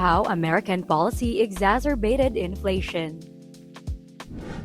How American policy exacerbated inflation.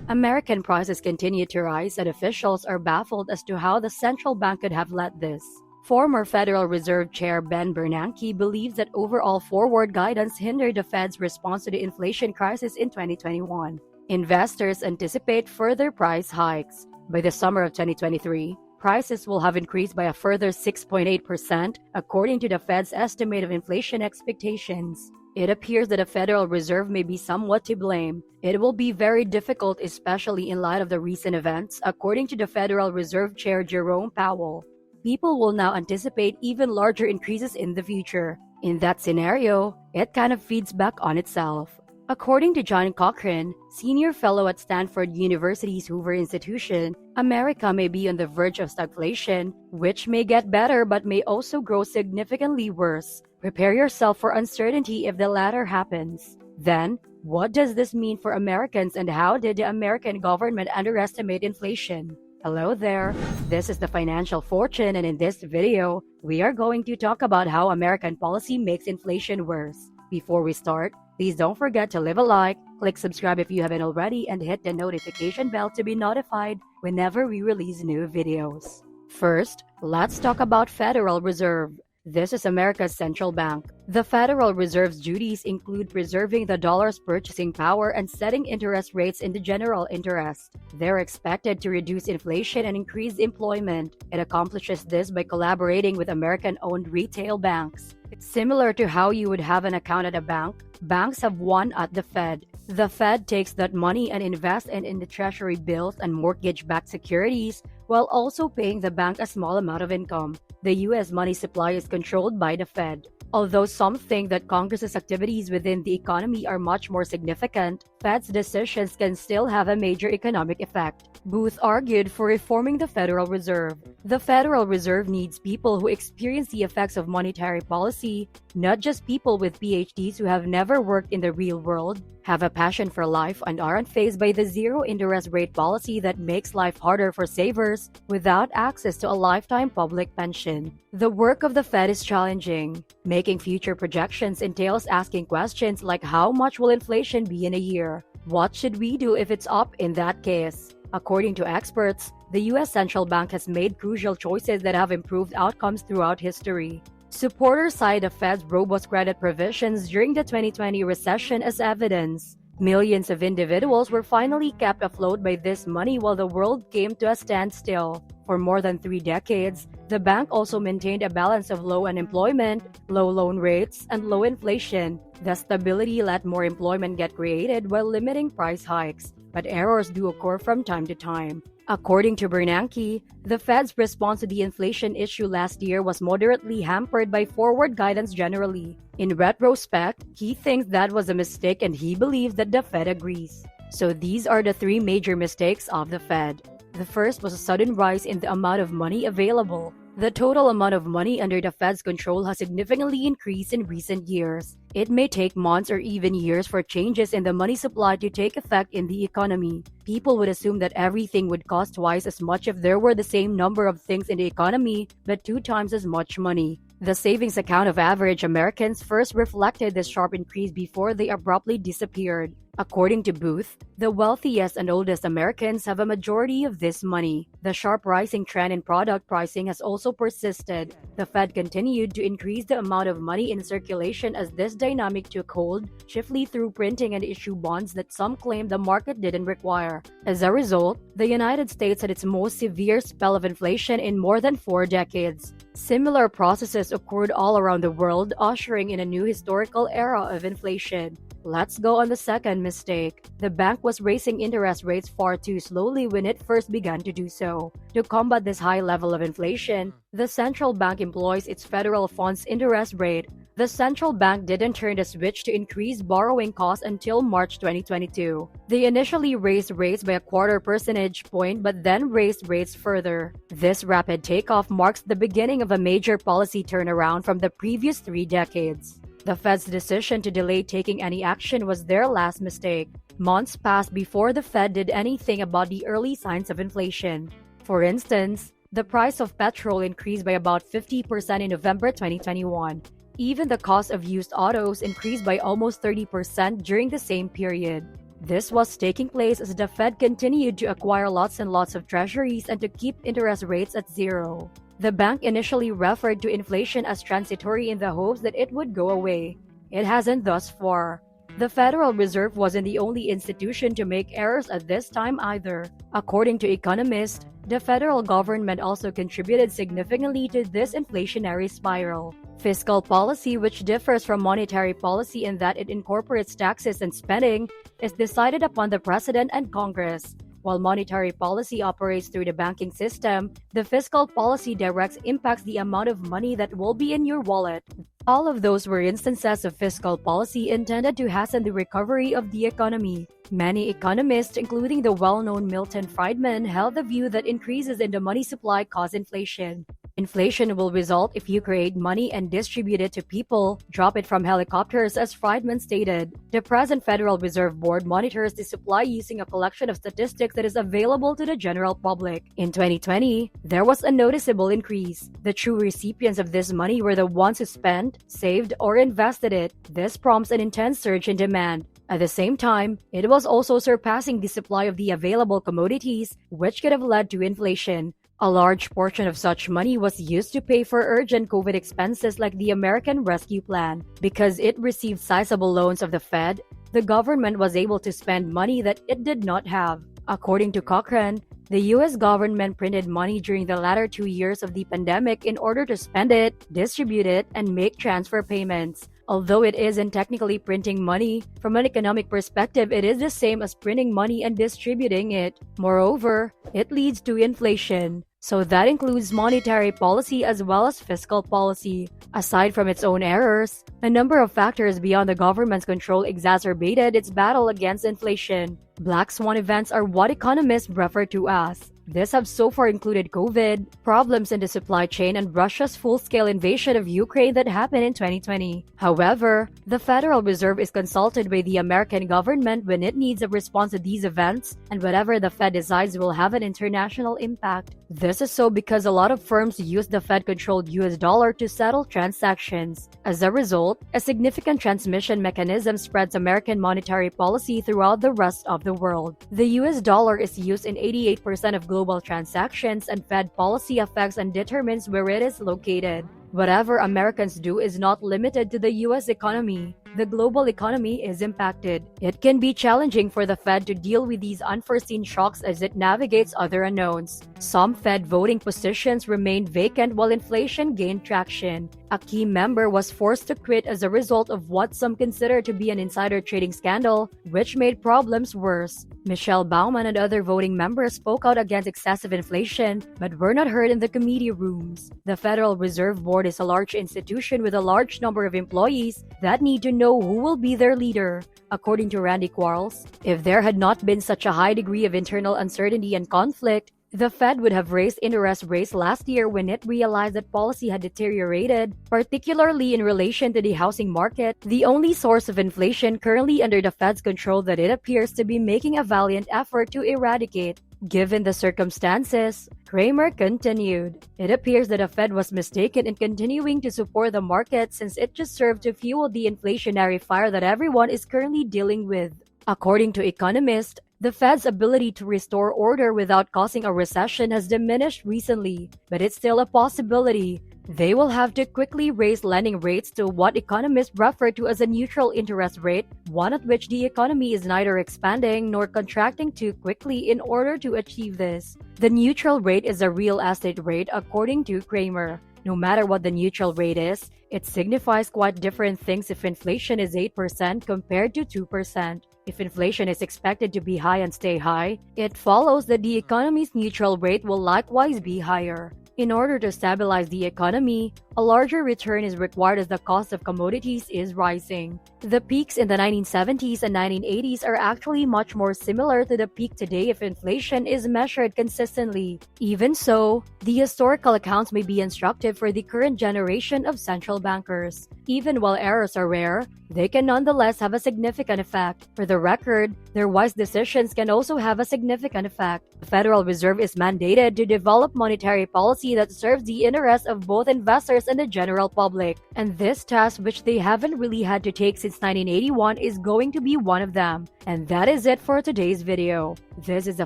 American prices continue to rise, and officials are baffled as to how the central bank could have let this. Former Federal Reserve Chair Ben Bernanke believes that overall forward guidance hindered the Fed's response to the inflation crisis in 2021. Investors anticipate further price hikes. By the summer of 2023, prices will have increased by a further 6.8%, according to the Fed's estimate of inflation expectations. It appears that the Federal Reserve may be somewhat to blame. It will be very difficult, especially in light of the recent events, according to the Federal Reserve Chair Jerome Powell. People will now anticipate even larger increases in the future. In that scenario, it kind of feeds back on itself. According to John Cochrane, senior fellow at Stanford University's Hoover Institution, America may be on the verge of stagflation, which may get better but may also grow significantly worse. Prepare yourself for uncertainty if the latter happens. Then, what does this mean for Americans, and how did the American government underestimate inflation? Hello there, this is the Financial Fortune, and in this video, we are going to talk about how American policy makes inflation worse. Before we start, please don't forget to leave a like, click subscribe if you haven't already, and hit the notification bell to be notified whenever we release new videos. First, let's talk about Federal Reserve. This is America's central bank. The Federal Reserve's duties include preserving the dollar's purchasing power and setting interest rates in the general interest. They're expected to reduce inflation and increase employment. It accomplishes this by collaborating with American-owned retail banks. Similar to how you would have an account at a bank, banks have one at the Fed. The Fed takes that money and invests it in the Treasury bills and mortgage-backed securities, while also paying the bank a small amount of income. The U.S. money supply is controlled by the Fed. Although some think that Congress's activities within the economy are much more significant, Fed's decisions can still have a major economic effect. Booth argued for reforming the Federal Reserve. The Federal Reserve needs people who experience the effects of monetary policy, not just people with PhDs who have never worked in the real world, have a passion for life, and aren't faced by the zero interest rate policy that makes life harder for savers without access to a lifetime public pension. The work of the Fed is challenging. Making future projections entails asking questions like, how much will inflation be in a year? What should we do if it's up in that case? According to experts, the U.S. Central Bank has made crucial choices that have improved outcomes throughout history. Supporters cite the Fed's robust credit provisions during the 2020 recession as evidence. Millions of individuals were finally kept afloat by this money while the world came to a standstill. For more than 3 decades, the bank also maintained a balance of low unemployment, low loan rates, and low inflation. The stability let more employment get created while limiting price hikes, but errors do occur from time to time. According to Bernanke, the Fed's response to the inflation issue last year was moderately hampered by forward guidance generally. In retrospect, he thinks that was a mistake, and he believes that the Fed agrees. So these are the 3 major mistakes of the Fed. The first was a sudden rise in the amount of money available. The total amount of money under the Fed's control has significantly increased in recent years. It may take months or even years for changes in the money supply to take effect in the economy. People would assume that everything would cost twice as much if there were the same number of things in the economy, but 2 times as much money. The savings account of average Americans first reflected this sharp increase before they abruptly disappeared. According to Booth, the wealthiest and oldest Americans have a majority of this money. The sharp rising trend in product pricing has also persisted. The Fed continued to increase the amount of money in circulation as this dynamic took hold, chiefly through printing and issue bonds that some claim the market didn't require. As a result, the United States had its most severe spell of inflation in more than 4 decades. Similar processes occurred all around the world, ushering in a new historical era of inflation. Let's go on the second mistake. The bank was raising interest rates far too slowly when it first began to do so. To combat this high level of inflation, the central bank employs its federal funds interest rate. The central bank didn't turn the switch to increase borrowing costs until March 2022. They initially raised rates by a 1/4 percentage point but then raised rates further. This rapid takeoff marks the beginning of a major policy turnaround from the previous 3 decades. The Fed's decision to delay taking any action was their last mistake. Months passed before the Fed did anything about the early signs of inflation. For instance, the price of petrol increased by about 50% in November 2021. Even the cost of used autos increased by almost 30% during the same period. This was taking place as the Fed continued to acquire lots and lots of treasuries and to keep interest rates at zero. The bank initially referred to inflation as transitory in the hopes that it would go away. It hasn't thus far. The Federal Reserve wasn't the only institution to make errors at this time either. According to economists, the federal government also contributed significantly to this inflationary spiral. Fiscal policy, which differs from monetary policy in that it incorporates taxes and spending, is decided upon the President and Congress. While monetary policy operates through the banking system, the fiscal policy directs impacts the amount of money that will be in your wallet. All of those were instances of fiscal policy intended to hasten the recovery of the economy. Many economists, including the well-known Milton Friedman, held the view that increases in the money supply cause inflation. Inflation will result if you create money and distribute it to people, drop it from helicopters, as Friedman stated. The present Federal Reserve Board monitors the supply using a collection of statistics that is available to the general public. In 2020, there was a noticeable increase. The true recipients of this money were the ones who spent, saved, or invested it. This prompts an intense surge in demand. At the same time, it was also surpassing the supply of the available commodities, which could have led to inflation. A large portion of such money was used to pay for urgent COVID expenses like the American Rescue Plan. Because it received sizable loans of the Fed, the government was able to spend money that it did not have. According to Cochrane, the U.S. government printed money during the latter 2 years of the pandemic in order to spend it, distribute it, and make transfer payments. Although it isn't technically printing money, from an economic perspective, it is the same as printing money and distributing it. Moreover, it leads to inflation. So that includes monetary policy as well as fiscal policy. Aside from its own errors, a number of factors beyond the government's control exacerbated its battle against inflation. Black swan events are what economists refer to as. This have so far included COVID, problems in the supply chain, and Russia's full-scale invasion of Ukraine that happened in 2020. However, the Federal Reserve is consulted by the American government when it needs a response to these events, and whatever the Fed decides will have an international impact. This is so because a lot of firms use the Fed-controlled US dollar to settle transactions. As a result, a significant transmission mechanism spreads American monetary policy throughout the rest of the world. The US dollar is used in 88% of global transactions, and Fed policy affects and determines where it is located. Whatever Americans do is not limited to the U.S. economy. The global economy is impacted. It can be challenging for the Fed to deal with these unforeseen shocks as it navigates other unknowns. Some Fed voting positions remained vacant while inflation gained traction. A key member was forced to quit as a result of what some consider to be an insider trading scandal, which made problems worse. Michelle Baumann and other voting members spoke out against excessive inflation, but were not heard in the committee rooms. The Federal Reserve Board is a large institution with a large number of employees that need to know who will be their leader. According to Randy Quarles, if there had not been such a high degree of internal uncertainty and conflict, the Fed would have raised interest rates last year when it realized that policy had deteriorated, particularly in relation to the housing market, the only source of inflation currently under the Fed's control that it appears to be making a valiant effort to eradicate. Given the circumstances, Cramer continued, it appears that the Fed was mistaken in continuing to support the market since it just served to fuel the inflationary fire that everyone is currently dealing with. According to economists, the Fed's ability to restore order without causing a recession has diminished recently, but it's still a possibility. They will have to quickly raise lending rates to what economists refer to as a neutral interest rate, one at which the economy is neither expanding nor contracting too quickly in order to achieve this. The neutral rate is a real estate rate, according to Cramer. No matter what the neutral rate is, it signifies quite different things if inflation is 8% compared to 2%. If inflation is expected to be high and stay high, it follows that the economy's neutral rate will likewise be higher. In order to stabilize the economy, a larger return is required as the cost of commodities is rising. The peaks in the 1970s and 1980s are actually much more similar to the peak today if inflation is measured consistently. Even so, the historical accounts may be instructive for the current generation of central bankers. Even while errors are rare, they can nonetheless have a significant effect. For the record, their wise decisions can also have a significant effect. The Federal Reserve is mandated to develop monetary policy policy that serves the interests of both investors and the general public. And this task, which they haven't really had to take since 1981, is going to be one of them. And that is it for today's video. This is a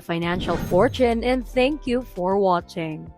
Financial Fortune, and thank you for watching.